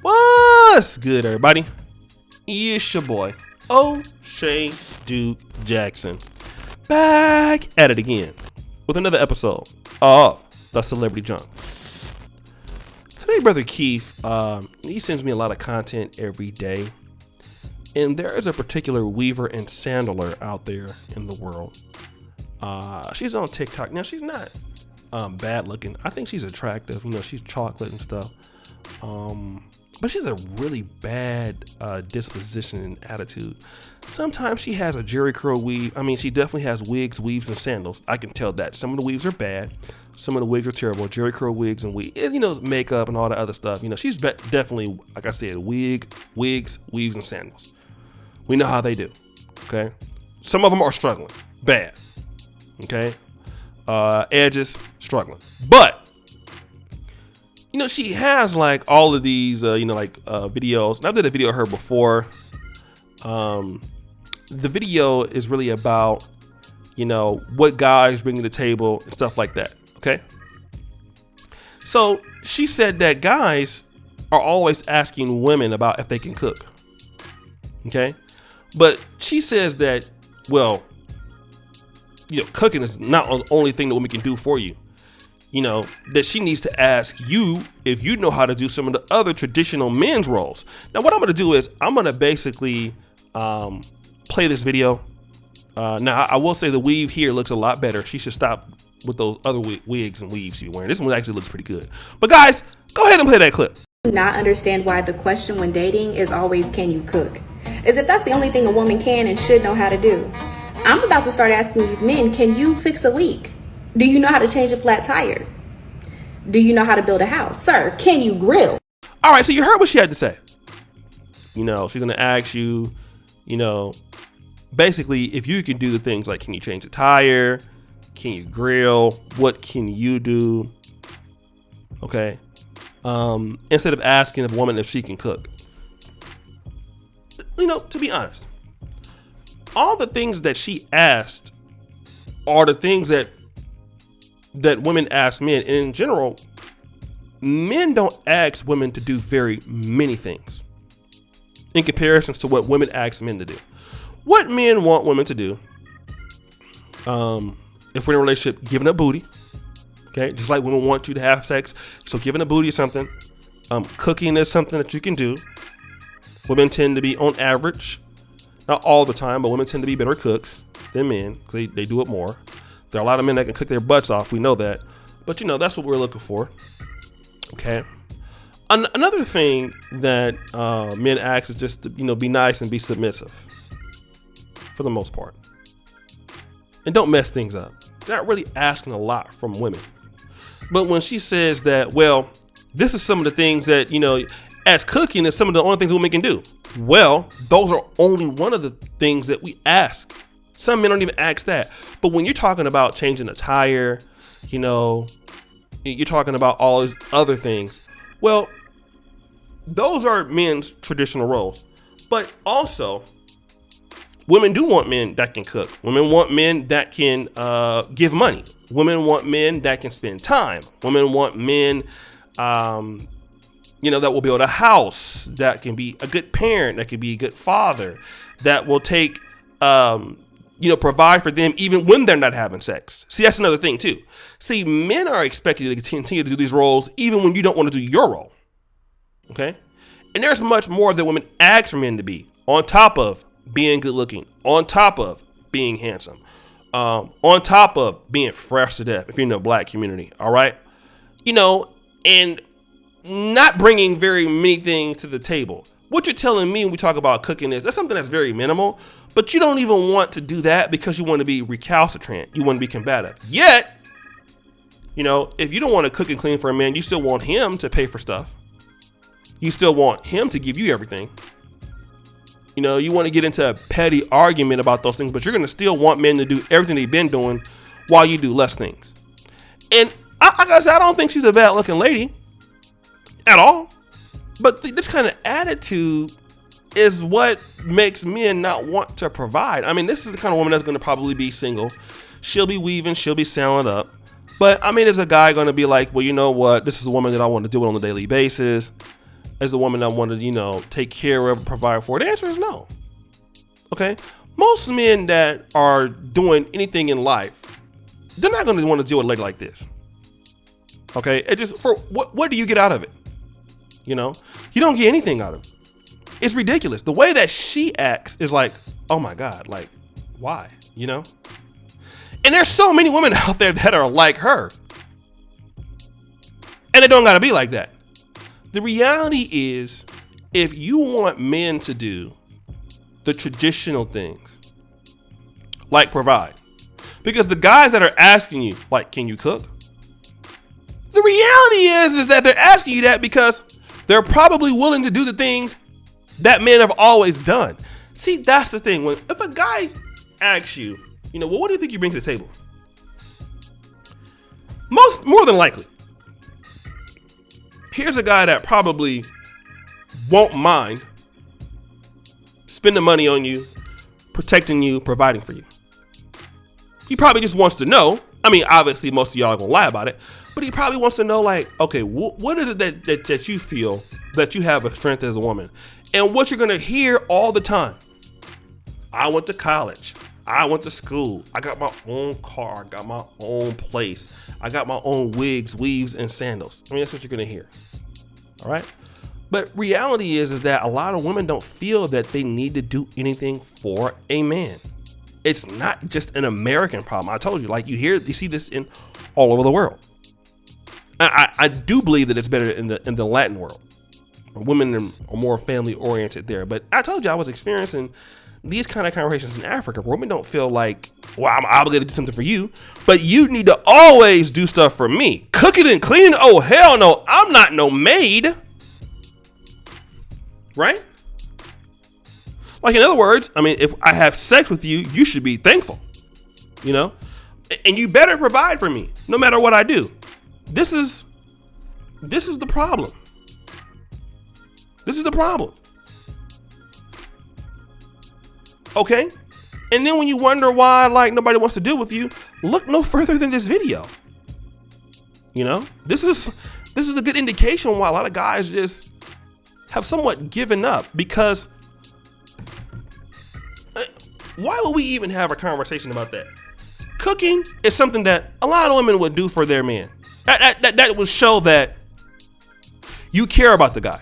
What's good, everybody? It's your boy, O'Shea Duke Jackson, back at it again with another episode of The Celebrity Junk. Today, Brother Keith, he sends me a lot of content every day, and there is a particular weaver and sandler out there in the world. She's on TikTok. Now, she's not bad looking. I think she's attractive. You know, she's chocolate and stuff. But she has a really bad disposition and attitude. Sometimes she has a Jerry curl weave. I mean, she definitely has wigs, weaves, and sandals. I can tell that. Some of the weaves are bad. Some of the wigs are terrible. Jerry curl wigs and weaves. You know, makeup and all that other stuff. You know, she's definitely, like I said, wigs, weaves, and sandals. We know how they do. Okay? Some of them are struggling. Bad. Okay? Edges, struggling. But you know, she has like all of these, videos. And I did a video of her before. The video is really about, you know, what guys bring to the table and stuff like that. Okay. So she said that guys are always asking women about if they can cook. Okay. But she says that, well, you know, cooking is not the only thing that women can do for you. You know, that she needs to ask you if you know how to do some of the other traditional men's roles. Now, what I'm going to do is I'm going to basically play this video. Now, I will say the weave here looks a lot better. She should stop with those other wigs and weaves she's wearing. This one actually looks pretty good. But guys, go ahead and play that clip. Not understand why the question when dating is always, can you cook? As if that's the only thing a woman can and should know how to do. I'm about to start asking these men, can you fix a leak? Do you know how to change a flat tire? Do you know how to build a house? Sir, can you grill? All right, so you heard what she had to say. You know, she's going to ask you, you know, basically if you can do the things like, can you change a tire? Can you grill? What can you do? Okay. Instead of asking a woman if she can cook. You know, to be honest, all the things that she asked are the things that women ask men. And in general, men don't ask women to do very many things in comparison to what women ask men to do. What men want women to do, if we're in a relationship, giving up booty. Okay, just like women want you to have sex, so giving a booty is something. Cooking is something that you can do. Women tend to be, on average, not all the time, but women tend to be better cooks than men because they do it more. There are a lot of men that can cook their butts off. We know that. But, you know, that's what we're looking for. Okay. Another thing that men ask is just to, you know, be nice and be submissive for the most part. And don't mess things up. They're not really asking a lot from women. But when she says that, well, this is some of the things that, you know, as cooking is some of the only things women can do. Well, those are only one of the things that we ask. Some men don't even ask that. But when you're talking about changing a tire, you know, you're talking about all these other things. Well, those are men's traditional roles. But also, women do want men that can cook. Women want men that can give money. Women want men that can spend time. Women want men, you know, that will build a house, that can be a good parent, that can be a good father, that will take, you know, provide for them even when they're not having sex. See, that's another thing too. See, men are expected to continue to do these roles even when you don't want to do your role. Okay? And there's much more that women ask for men to be, on top of being good looking, on top of being handsome, on top of being fresh to death, if you're in the black community. All right? You know, and not bringing very many things to the table. What you're telling me when we talk about cooking is that's something that's very minimal, but you don't even want to do that because you want to be recalcitrant. You want to be combative. Yet, you know, if you don't want to cook and clean for a man, you still want him to pay for stuff. You still want him to give you everything. You know, you want to get into a petty argument about those things, but you're going to still want men to do everything they've been doing while you do less things. And I don't think she's a bad looking lady at all. But this kind of attitude is what makes men not want to provide. I mean, this is the kind of woman that's going to probably be single. She'll be weaving, she'll be selling up. But I mean, is a guy going to be like, well, you know what? This is a woman that I want to do it on a daily basis. as a woman that wanted to, take care of, provide for? The answer is no. Okay? Most men that are doing anything in life, they're not going to want to deal with a lady like this. Okay? It just, for what do you get out of it? You don't get anything out of it. It's ridiculous. The way that she acts is like, oh my God, like, why? And there's so many women out there that are like her. And it don't got to be like that. The reality is, if you want men to do the traditional things, like provide, because the guys that are asking you, like, can you cook? The reality is that they're asking you that because they're probably willing to do the things that men have always done. See, that's the thing. If a guy asks you, well, what do you think you bring to the table? More than likely, here's a guy that probably won't mind spending money on you, protecting you, providing for you. He probably just wants to know. I mean, obviously, most of y'all are gonna lie about it, but he probably wants to know, like, okay, what is it that you feel that you have a strength as a woman? And what you're gonna hear all the time: I went to college, I went to school, I got my own car, I got my own place, I got my own wigs, weaves, and sandals. I mean, that's what you're gonna hear. All right. But reality is that a lot of women don't feel that they need to do anything for a man. It's not just an American problem. I told you, like, you see this in all over the world. I do believe that it's better in the Latin world. Women are more family oriented there. But I told you I was experiencing these kind of conversations in Africa where women don't feel like, well, I'm obligated to do something for you, but you need to always do stuff for me. Cooking and cleaning? Oh, hell no. I'm not no maid. Right? Like, in other words, I mean, if I have sex with you, you should be thankful, and you better provide for me no matter what I do. This is the problem. This is the problem. Okay? And then when you wonder why, like, nobody wants to deal with you, look no further than this video. This is a good indication why a lot of guys just have somewhat given up, because why would we even have a conversation about that? Cooking is something that a lot of women would do for their man. That would show that you care about the guy.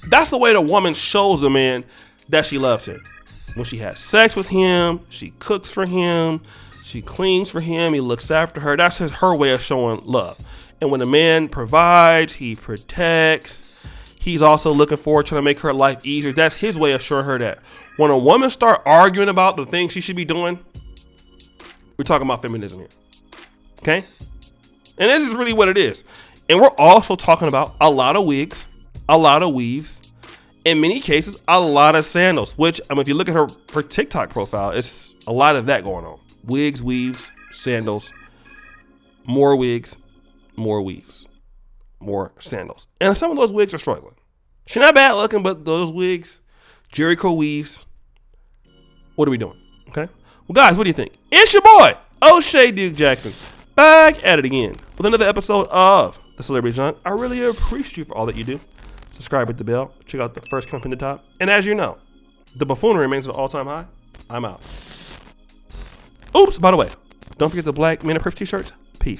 That's the way the woman shows a man that she loves him. When she has sex with him, she cooks for him, she cleans for him, he looks after her. That's her way of showing love. And when a man provides, he protects. He's also looking forward, trying to make her life easier. That's his way of showing her that. When a woman start arguing about the things she should be doing, we're talking about feminism here. Okay? And this is really what it is. And we're also talking about a lot of wigs, a lot of weaves, in many cases, a lot of sandals, which, if you look at her TikTok profile, it's a lot of that going on. Wigs, weaves, sandals, more wigs, more weaves, more sandals. And some of those wigs are struggling. She's not bad looking, but those wigs, Jericho weaves, what are we doing? Okay. Well, guys, what do you think? It's your boy, O'Shea Duke Jackson, back at it again with another episode of The Celebrity Junk. I really appreciate you for all that you do. Subscribe, hit the bell, check out the first comment in the top. And as you know, the buffoonery remains at an all-time high. I'm out. Oops, by the way, don't forget the Black Men of Perf t-shirts. Peace.